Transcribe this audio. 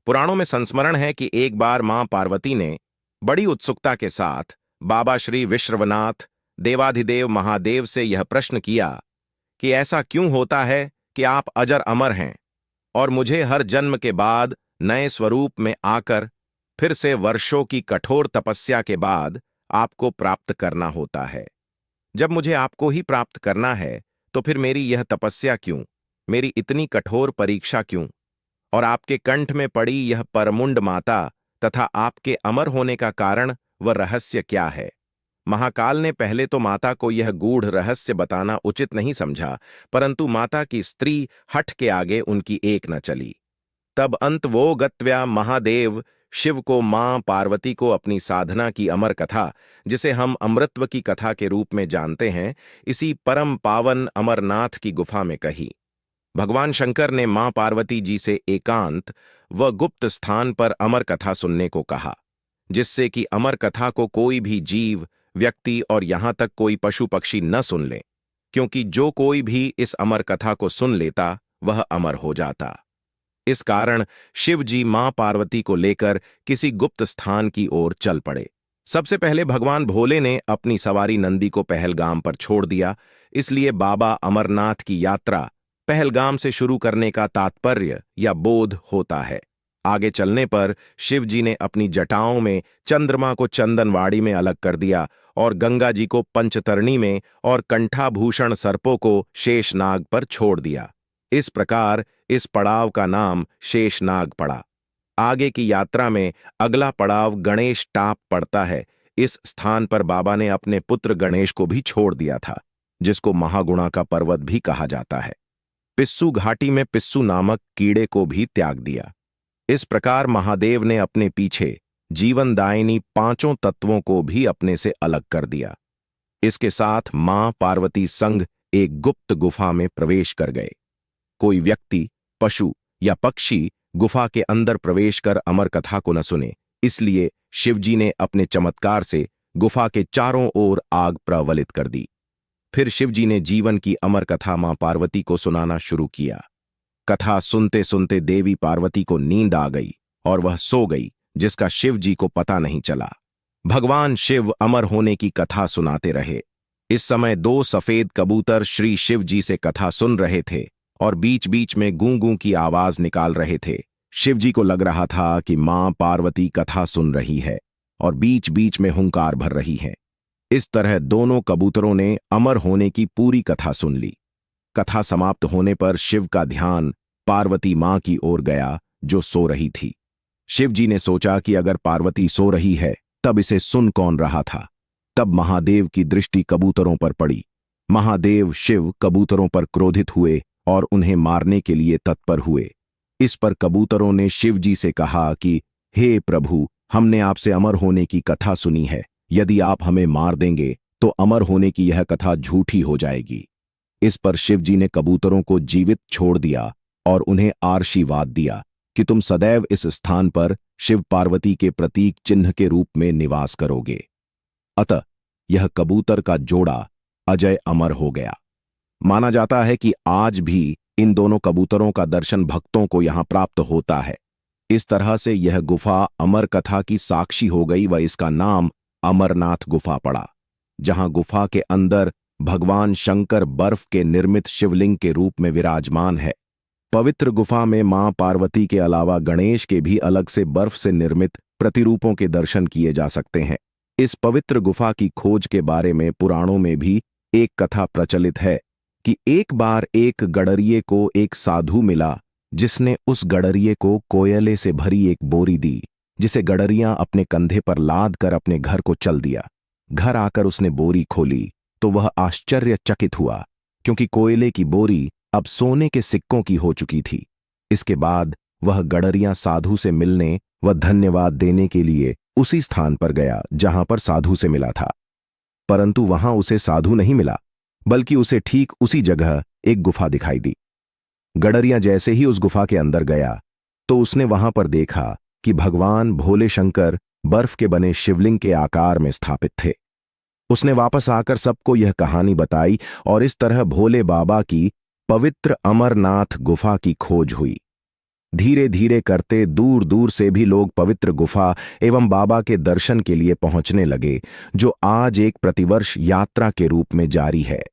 पुराणों में संस्मरण है कि एक बार मां पार्वती ने बड़ी उत्सुकता के साथ बाबा श्री विश्वनाथ देवाधिदेव महादेव से यह प्रश्न किया कि ऐसा क्यों होता है कि आप अजर अमर हैं और मुझे हर जन्म के बाद नए स्वरूप में आकर फिर से वर्षों की कठोर तपस्या के बाद आपको प्राप्त करना होता है। जब मुझे आपको ही प्राप्त करना है तो फिर मेरी यह तपस्या क्यों, मेरी इतनी कठोर परीक्षा क्यों? और आपके कंठ में पड़ी यह परमुंड माता तथा आपके अमर होने का कारण व रहस्य क्या है? महाकाल ने पहले तो माता को यह गूढ़ रहस्य बताना उचित नहीं समझा, परंतु माता की स्त्री हठ के आगे उनकी एक न चली। तब अंत वो गत्व्या महादेव शिव को मां पार्वती को अपनी साधना की अमर कथा, जिसे हम अमृतत्व की कथा के रूप में जानते हैं, इसी परम पावन अमरनाथ की गुफा में कही। भगवान शंकर ने मां पार्वती जी से एकांत व गुप्त स्थान पर अमर कथा सुनने को कहा, जिससे कि अमर कथा को कोई भी जीव, व्यक्ति और यहां तक कोई पशु पक्षी न सुन ले, क्योंकि जो कोई भी इस अमर कथा को सुन लेता वह अमर हो जाता। इस कारण शिव जी मां पार्वती को लेकर किसी गुप्त स्थान की ओर चल पड़े। सबसे पहले भगवान भोले ने अपनी सवारी नंदी को पहलगाम पर छोड़ दिया, इसलिए बाबा अमरनाथ की यात्रा पहलगाम से शुरू करने का तात्पर्य या बोध होता है। आगे चलने पर शिव जी ने अपनी जटाओं में चंद्रमा को चंदनवाड़ी में अलग कर दिया और गंगा जी को पंचतरणी में और कंठाभूषण सर्पों को शेषनाग पर छोड़ दिया। इस प्रकार इस पड़ाव का नाम शेषनाग पड़ा। आगे की यात्रा में अगला पड़ाव गणेश टाप पड़ता है। इस स्थान पर बाबा ने अपने पुत्र गणेश को भी छोड़ दिया था, जिसको महागुणा का पर्वत भी कहा जाता है। पिस्सू घाटी में पिस्सू नामक कीड़े को भी त्याग दिया। इस प्रकार महादेव ने अपने पीछे जीवनदायिनी पांचों तत्वों को भी अपने से अलग कर दिया। इसके साथ मां पार्वती संग एक गुप्त गुफा में प्रवेश कर गए। कोई व्यक्ति, पशु या पक्षी गुफा के अंदर प्रवेश कर अमर कथा को न सुने, इसलिए शिवजी ने अपने चमत्कार से गुफा के चारों ओर आग प्रज्वलित कर दी। फिर शिवजी ने जीवन की अमर कथा मां पार्वती को सुनाना शुरू किया। कथा सुनते सुनते देवी पार्वती को नींद आ गई और वह सो गई, जिसका शिव जी को पता नहीं चला। भगवान शिव अमर होने की कथा सुनाते रहे। इस समय दो सफेद कबूतर श्री शिव जी से कथा सुन रहे थे और बीच बीच में गूं गूं की आवाज निकाल रहे थे। शिव जी को लग रहा था कि मां पार्वती कथा सुन रही है और बीच बीच में हुंकार भर रही है। इस तरह दोनों कबूतरों ने अमर होने की पूरी कथा सुन ली। कथा समाप्त होने पर शिव का ध्यान पार्वती मां की ओर गया, जो सो रही थी। शिव जी ने सोचा कि अगर पार्वती सो रही है तब इसे सुन कौन रहा था। तब महादेव की दृष्टि कबूतरों पर पड़ी। महादेव शिव कबूतरों पर क्रोधित हुए और उन्हें मारने के लिए तत्पर हुए। इस पर कबूतरों ने शिव जी से कहा कि हे प्रभु, हमने आपसे अमर होने की कथा सुनी है। यदि आप हमें मार देंगे तो अमर होने की यह कथा झूठी हो जाएगी। इस पर शिव जी ने कबूतरों को जीवित छोड़ दिया और उन्हें आशीर्वाद दिया कि तुम सदैव इस स्थान पर शिव पार्वती के प्रतीक चिन्ह के रूप में निवास करोगे। अतः यह कबूतर का जोड़ा अजय अमर हो गया। माना जाता है कि आज भी इन दोनों कबूतरों का दर्शन भक्तों को यहां प्राप्त होता है। इस तरह से यह गुफा अमर कथा की साक्षी हो गई व इसका नाम अमरनाथ गुफा पड़ा, जहां गुफा के अंदर भगवान शंकर बर्फ के निर्मित शिवलिंग के रूप में विराजमान है। पवित्र गुफा में मां पार्वती के अलावा गणेश के भी अलग से बर्फ से निर्मित प्रतिरूपों के दर्शन किए जा सकते हैं। इस पवित्र गुफा की खोज के बारे में पुराणों में भी एक कथा प्रचलित है कि एक बार एक गडरिये को एक साधु मिला, जिसने उस गडरिये को कोयले से भरी एक बोरी दी, जिसे गडरिया अपने कंधे पर लाद कर अपने घर को चल दिया। घर आकर उसने बोरी खोली तो वह आश्चर्यचकित हुआ, क्योंकि कोयले की बोरी अब सोने के सिक्कों की हो चुकी थी। इसके बाद वह गडरिया साधु से मिलने व धन्यवाद देने के लिए उसी स्थान पर गया जहां पर साधु से मिला था, परंतु वहां उसे साधु नहीं मिला, बल्कि उसे ठीक उसी जगह एक गुफा दिखाई दी। गडरिया जैसे ही उस गुफा के अंदर गया तो उसने वहां पर देखा कि भगवान भोले शंकर बर्फ के बने शिवलिंग के आकार में स्थापित थे। उसने वापस आकर सबको यह कहानी बताई और इस तरह भोले बाबा की पवित्र अमरनाथ गुफा की खोज हुई। धीरे धीरे करते दूर दूर से भी लोग पवित्र गुफा एवं बाबा के दर्शन के लिए पहुंचने लगे, जो आज एक प्रतिवर्ष यात्रा के रूप में जारी है।